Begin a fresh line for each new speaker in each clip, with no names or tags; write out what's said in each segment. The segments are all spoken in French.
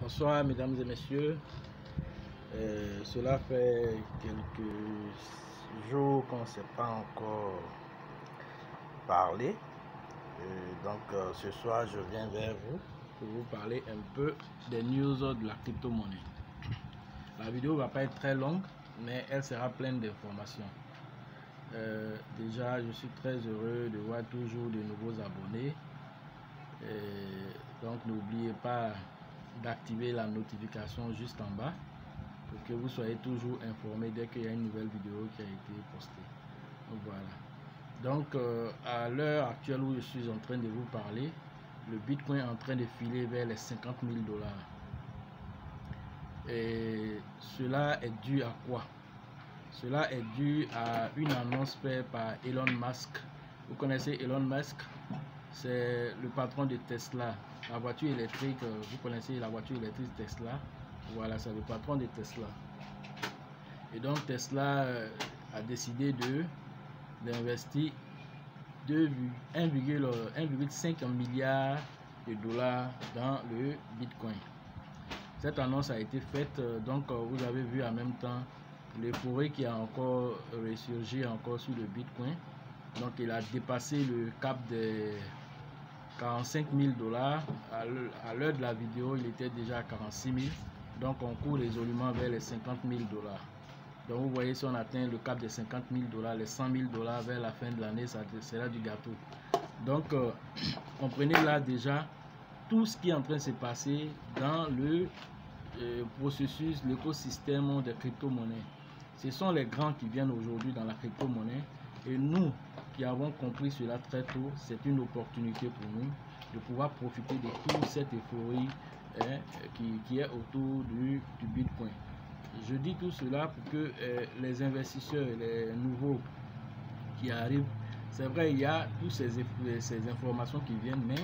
Bonsoir mesdames et messieurs, cela fait quelques jours qu'on ne s'est pas encore parlé, ce soir je viens vers vous pour vous parler un peu des news de la crypto-monnaie. La vidéo ne va pas être très longue, mais elle sera pleine d'informations. Déjà, je suis très heureux de voir toujours de nouveaux abonnés. Donc n'oubliez pas d'activer la notification juste en bas pour que vous soyez toujours informé dès qu'il y a une nouvelle vidéo qui a été postée. Donc voilà. Donc à l'heure actuelle où je suis en train de vous parler, le Bitcoin est en train de filer vers les 50 000 $. Et cela est dû à quoi? Cela est dû à une annonce faite par Elon Musk. Vous connaissez Elon Musk? C'est le patron de Tesla, la voiture électrique. Vous connaissez la voiture électrique Tesla? Voilà, c'est le patron de Tesla. Et donc Tesla a décidé d'investir 1,5 milliard de dollars dans le Bitcoin. Cette annonce a été faite, donc vous avez vu en même temps l'euphorie qui a encore ressurgi encore sur le Bitcoin. Donc il a dépassé le cap des 45 000 $. À l'heure de la vidéo, il était déjà à 46 000. Donc on court résolument vers les 50 000 $. Donc vous voyez, si on atteint le cap des 50 000 $, les 100 000 $ vers la fin de l'année, ça sera du gâteau. Donc comprenez là déjà tout ce qui est en train de se passer dans le processus, l'écosystème des crypto-monnaies. Ce sont les grands qui viennent aujourd'hui dans la crypto-monnaie, et nous qui avons compris cela très tôt, c'est une opportunité pour nous de pouvoir profiter de toute cette euphorie qui est autour du Bitcoin. Je dis tout cela pour que les investisseurs, les nouveaux qui arrivent, c'est vrai, il y a toutes ces informations qui viennent, mais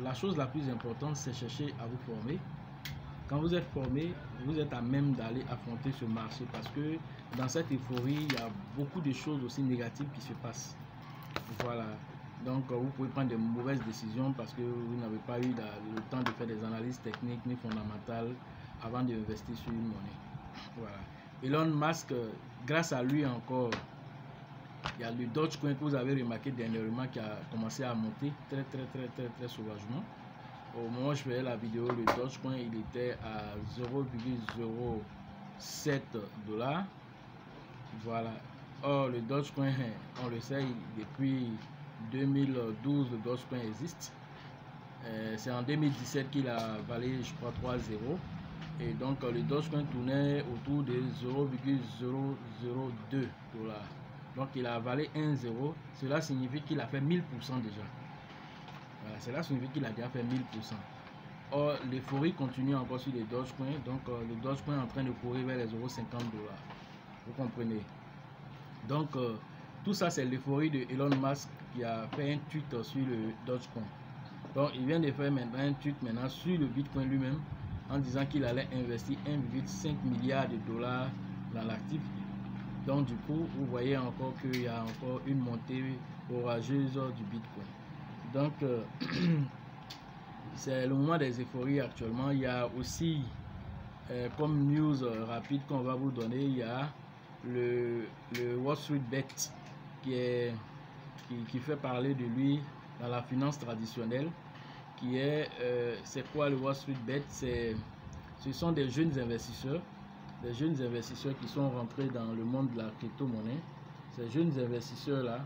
la chose la plus importante, c'est chercher à vous former. Quand vous êtes formé, vous êtes à même d'aller affronter ce marché, parce que dans cette euphorie, il y a beaucoup de choses aussi négatives qui se passent. Voilà. Donc vous pouvez prendre de mauvaises décisions parce que vous n'avez pas eu le temps de faire des analyses techniques ni fondamentales avant d'investir sur une monnaie. Voilà. Elon Musk, grâce à lui encore, il y a le Dogecoin que vous avez remarqué dernièrement qui a commencé à monter très sauvagement. Au moment où je faisais la vidéo, le Dogecoin il était à 0,07 $. Voilà. Or le Dogecoin, on le sait, depuis 2012 le Dogecoin existe. C'est en 2017 qu'il a valé, je crois, 3 0. Et donc le Dogecoin tournait autour de 0,002 $. Donc il a valé 1 0. Cela signifie qu'il a fait 1000% déjà. Voilà, cela signifie qu'il a déjà fait 1000%. Or l'euphorie continue encore sur les Dogecoin. Donc le Dogecoin est en train de courir vers les 0,50 $. Vous comprenez? Donc tout ça, c'est l'euphorie de Elon Musk qui a fait un tweet sur le Dogecoin. Donc il vient de faire maintenant un tweet sur le Bitcoin lui-même en disant qu'il allait investir 1,5 milliard de dollars dans l'actif. Donc du coup, vous voyez encore qu'il y a encore une montée orageuse du Bitcoin. Donc c'est le moment des euphories actuellement. Il y a aussi comme news rapide qu'on va vous donner, il y a le Wall Street Bet qui fait parler de lui dans la finance traditionnelle, qui est c'est quoi le Wall Street Bet? Ce sont des jeunes investisseurs qui sont rentrés dans le monde de la crypto-monnaie. Ces jeunes investisseurs là,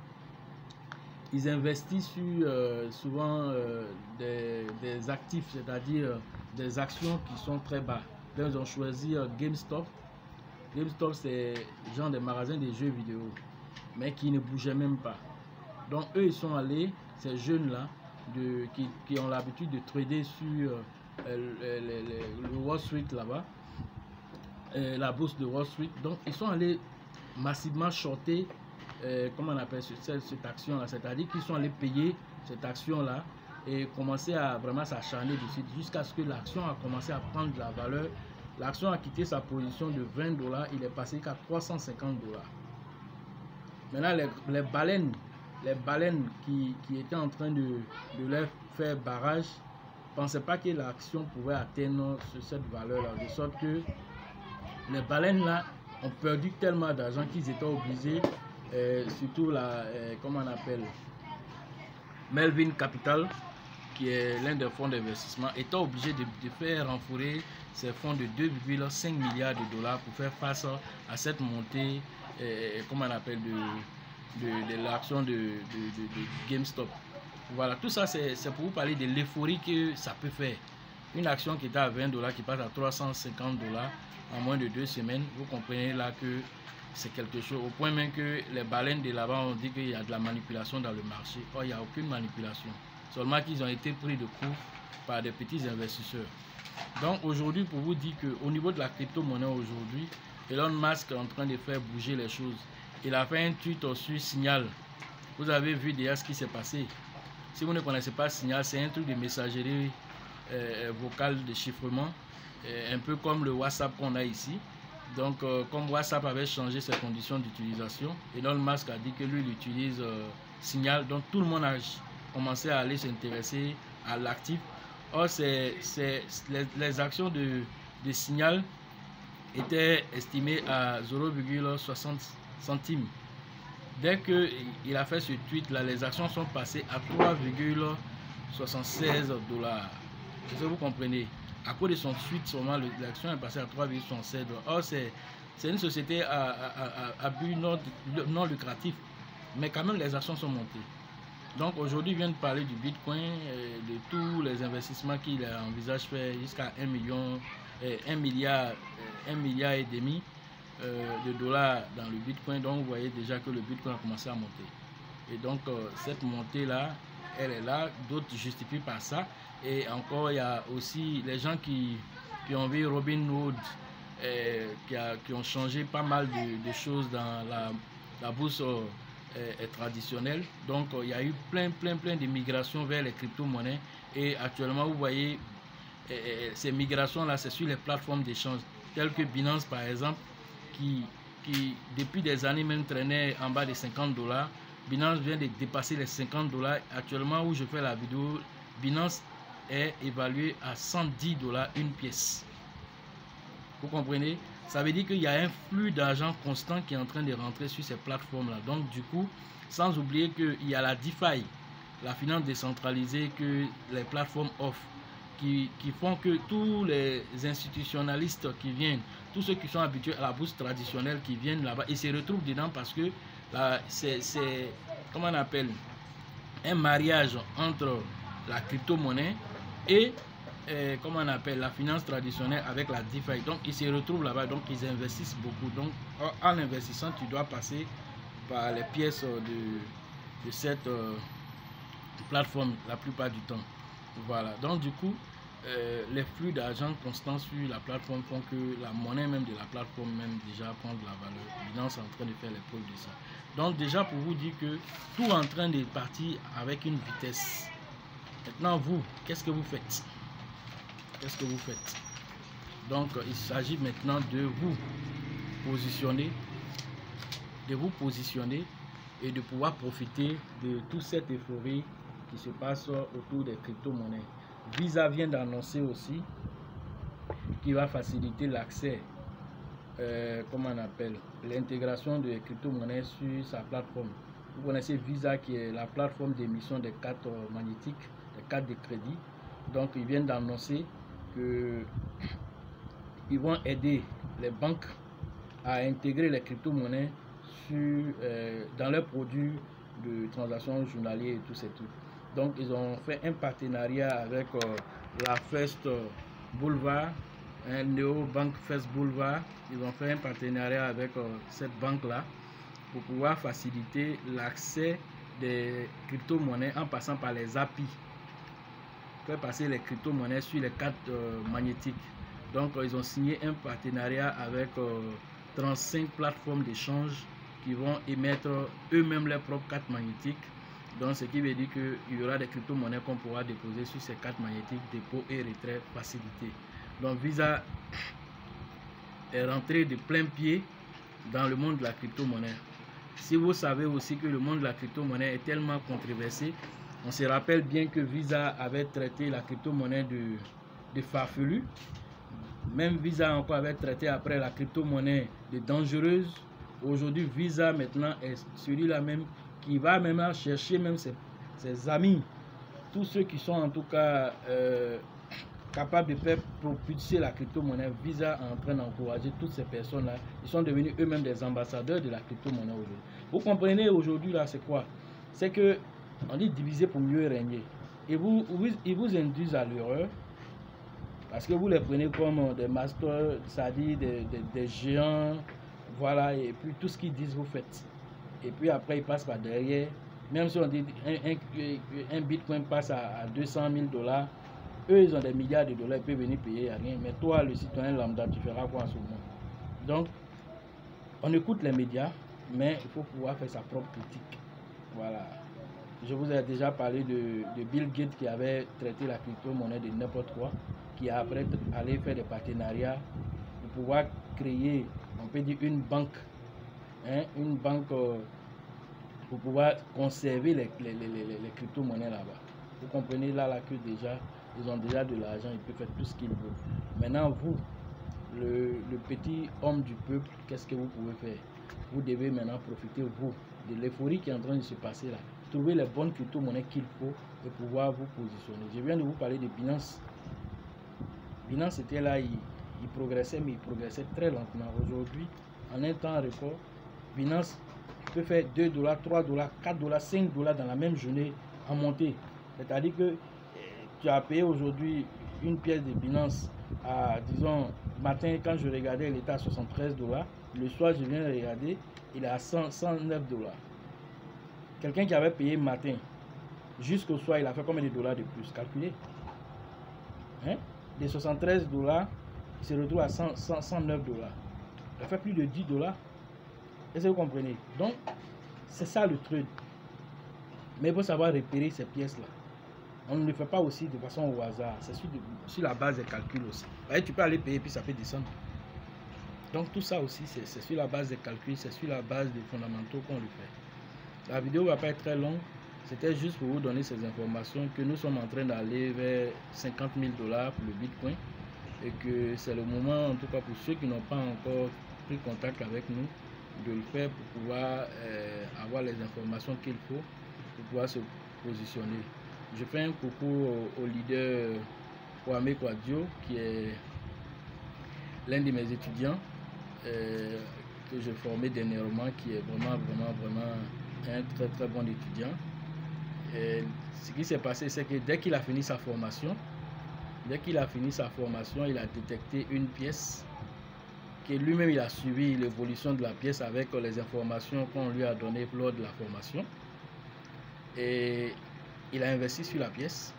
ils investissent sur souvent des actifs, c'est-à-dire des actions qui sont très bas. Donc ils ont choisi GameStop. GameStop, c'est genre des magasins de jeux vidéo, mais qui ne bougeaient même pas. Donc eux, ils sont allés, ces jeunes-là, qui ont l'habitude de trader sur le Wall Street là-bas, la bourse de Wall Street. Donc ils sont allés massivement shorter, comment on appelle cette action-là, c'est-à-dire qu'ils sont allés payer cette action-là et commencer à vraiment s'acharner dessus jusqu'à ce que l'action a commencé à prendre de la valeur. L'action a quitté sa position de 20 $, il est passé qu'à 350 $. Maintenant, les baleines qui étaient en train de leur faire barrage pensaient pas que l'action pouvait atteindre cette valeur-là, de sorte que les baleines là ont perdu tellement d'argent qu'ils étaient obligés, surtout comment on appelle, Melvin Capital, qui est l'un des fonds d'investissement, étant obligé de faire renflouer ses fonds de 2,5 milliards de dollars pour faire face à cette montée, comment on appelle, de l'action de GameStop. Voilà, tout ça c'est pour vous parler de l'euphorie que ça peut faire. Une action qui était à 20 dollars qui passe à 350 dollars en moins de 2 semaines, vous comprenez là que c'est quelque chose, au point même que les baleines de là-bas ont dit qu'il y a de la manipulation dans le marché. Or, il n'y a aucune manipulation, seulement qu'ils ont été pris de court par des petits investisseurs. Donc aujourd'hui, pour vous dire qu'au niveau de la crypto-monnaie aujourd'hui, Elon Musk est en train de faire bouger les choses. Il a fait un tweet sur Signal. Vous avez vu déjà ce qui s'est passé. Si vous ne connaissez pas Signal, c'est un truc de messagerie vocale de chiffrement, un peu comme le WhatsApp qu'on a ici. Donc comme WhatsApp avait changé ses conditions d'utilisation, Elon Musk a dit que lui il utilise Signal. Donc tout le monde a commencé à aller s'intéresser à l'actif. Or les actions de Signal étaient estimées à 0,60 centimes. Dès qu'il a fait ce tweet là, les actions sont passées à 3,76 dollars. Est-ce que vous comprenez? À cause de son tweet seulement, l'action est passée à 3,67 dollars. Or c'est une société à but non lucratif, mais quand même les actions sont montées. Donc aujourd'hui, il vient de parler du Bitcoin, de tous les investissements qu'il envisage faire jusqu'à 1 milliard et demi de dollars dans le Bitcoin. Donc vous voyez déjà que le Bitcoin a commencé à monter. Et donc cette montée-là, elle est là, d'autres justifient par ça. Et encore, il y a aussi les gens qui ont vu Robinhood, qui ont changé pas mal de choses dans la bourse traditionnelle. Donc il y a eu plein de migrations vers les crypto-monnaies. Et actuellement, vous voyez, ces migrations-là, c'est sur les plateformes d'échange, telles que Binance par exemple, qui depuis des années même traînait en bas de 50 dollars. Binance vient de dépasser les 50 dollars. Actuellement où je fais la vidéo, Binance est évalué à 110 dollars une pièce. Vous comprenez? Ça veut dire qu'il y a un flux d'argent constant qui est en train de rentrer sur ces plateformes-là. Donc du coup, sans oublier qu'il y a la DeFi, la finance décentralisée que les plateformes offrent, qui font que tous les institutionnalistes qui viennent, tous ceux qui sont habitués à la bourse traditionnelle qui viennent là-bas, ils se retrouvent dedans parce que c'est comment on appelle, un mariage entre la crypto-monnaie et comment on appelle, la finance traditionnelle avec la DeFi. Donc ils se retrouvent là-bas, donc ils investissent beaucoup. Donc en investissant, tu dois passer par les pièces de cette plateforme la plupart du temps. Voilà, donc du coup les flux d'argent constants sur la plateforme font que la monnaie même de la plateforme même déjà prend de la valeur. Binance est en train de faire les preuves de ça. Donc déjà pour vous dire que tout est en train de partir avec une vitesse. Maintenant vous, qu'est-ce que vous faites? Qu'est-ce que vous faites? Donc il s'agit maintenant de vous positionner, et de pouvoir profiter de toute cette euphorie qui se passe autour des crypto-monnaies. Visa vient d'annoncer aussi qu'il va faciliter l'accès, comment on appelle, l'intégration de crypto-monnaies sur sa plateforme. Vous connaissez Visa qui est la plateforme d'émission des cartes magnétiques, des cartes de crédit. Donc ils viennent d'annoncer qu'ils vont aider les banques à intégrer les crypto-monnaies dans leurs produits de transactions journalières et tout ces trucs. Donc ils ont fait un partenariat avec la First Boulevard, Neobank First Boulevard. Ils ont fait un partenariat avec cette banque-là pour pouvoir faciliter l'accès des crypto-monnaies en passant par les API. Faire passer les crypto-monnaies sur les cartes magnétiques. Donc ils ont signé un partenariat avec 35 plateformes d'échange qui vont émettre eux-mêmes leurs propres cartes magnétiques. Donc ce qui veut dire qu'il y aura des crypto-monnaies qu'on pourra déposer sur ces cartes magnétiques, dépôt et retrait facilité. Donc Visa est rentré de plein pied dans le monde de la crypto-monnaie. Si vous savez aussi que le monde de la crypto-monnaie est tellement controversé, On se rappelle bien que Visa avait traité la crypto-monnaie de farfelu. Même Visa encore avait traité après la crypto-monnaie de dangereuse. Aujourd'hui, Visa maintenant est celui-là même qui va même chercher même ses amis. Tous ceux qui sont en tout cas capables de faire propulser la crypto-monnaie. Visa est en train d'encourager toutes ces personnes-là. Ils sont devenus eux-mêmes des ambassadeurs de la crypto-monnaie aujourd'hui. Vous comprenez aujourd'hui là, c'est quoi? C'est que on dit diviser pour mieux régner. Et ils vous induisent à l'erreur parce que vous les prenez comme des masters, c'est-à-dire des géants, voilà, et puis tout ce qu'ils disent, vous faites. Et puis après, ils passent par derrière. Même si on dit un bitcoin passe à 200 000 $, eux, ils ont des milliards de dollars, ils peuvent venir payer à rien. Mais toi, le citoyen lambda, tu feras quoi en ce moment? Donc, on écoute les médias, mais il faut pouvoir faire sa propre critique. Voilà. Je vous ai déjà parlé de Bill Gates qui avait traité la crypto-monnaie de n'importe quoi, qui a après allé faire des partenariats pour pouvoir créer, on peut dire, une banque, hein, une banque pour pouvoir conserver les crypto-monnaies là-bas. Vous comprenez là que déjà, ils ont déjà de l'argent, ils peuvent faire tout ce qu'ils veulent. Maintenant, vous, le petit homme du peuple, qu'est-ce que vous pouvez faire? Vous devez maintenant profiter, vous, de l'euphorie qui est en train de se passer là. Trouver les bonnes crypto-monnaies qu'il faut et pouvoir vous positionner. Je viens de vous parler de Binance. Binance était là, il progressait, mais il progressait très lentement. Aujourd'hui, en un temps record, Binance peut faire 2 $, 3 $, 4 $, 5 $ dans la même journée en montée. C'est-à-dire que tu as payé aujourd'hui une pièce de Binance à, disons, matin, quand je regardais, il était à 73 $. Le soir, je viens de regarder, il est à 109 $. Quelqu'un qui avait payé matin jusqu'au soir, il a fait combien de dollars de plus? Calculez. Hein? Des 73 $, il se retrouve à 109 $. Il a fait plus de 10 $. Est-ce que vous comprenez? Donc, c'est ça le truc. Mais il faut savoir repérer ces pièces-là. On ne le fait pas aussi de façon au hasard. C'est sur la base des calculs aussi. Voyez, tu peux aller payer puis ça peut descendre. Donc tout ça aussi, c'est sur la base des calculs, c'est sur la base des fondamentaux qu'on le fait. La vidéo ne va pas être très longue. C'était juste pour vous donner ces informations que nous sommes en train d'aller vers 50 000 $ pour le Bitcoin. Et que c'est le moment, en tout cas pour ceux qui n'ont pas encore pris contact avec nous, de le faire pour pouvoir avoir les informations qu'il faut pour pouvoir se positionner. Je fais un coucou au leader Kwame Kwadjo, qui est l'un de mes étudiants que j'ai formé dernièrement, qui est vraiment un très bon étudiant. Et ce qui s'est passé, c'est que dès qu'il a fini sa formation, il a détecté une pièce que lui-même il a suivi l'évolution de la pièce avec les informations qu'on lui a données lors de la formation. Et il a investi sur la pièce.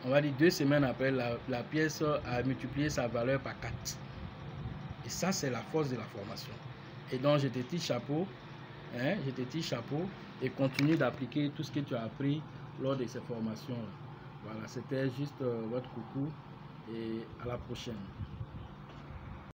On va dire 2 semaines après, la pièce a multiplié sa valeur par 4. Et ça, c'est la force de la formation. Et donc, je te tire chapeau, hein, et continue d'appliquer tout ce que tu as appris lors de ces formations. Voilà, c'était juste votre coucou et à la prochaine.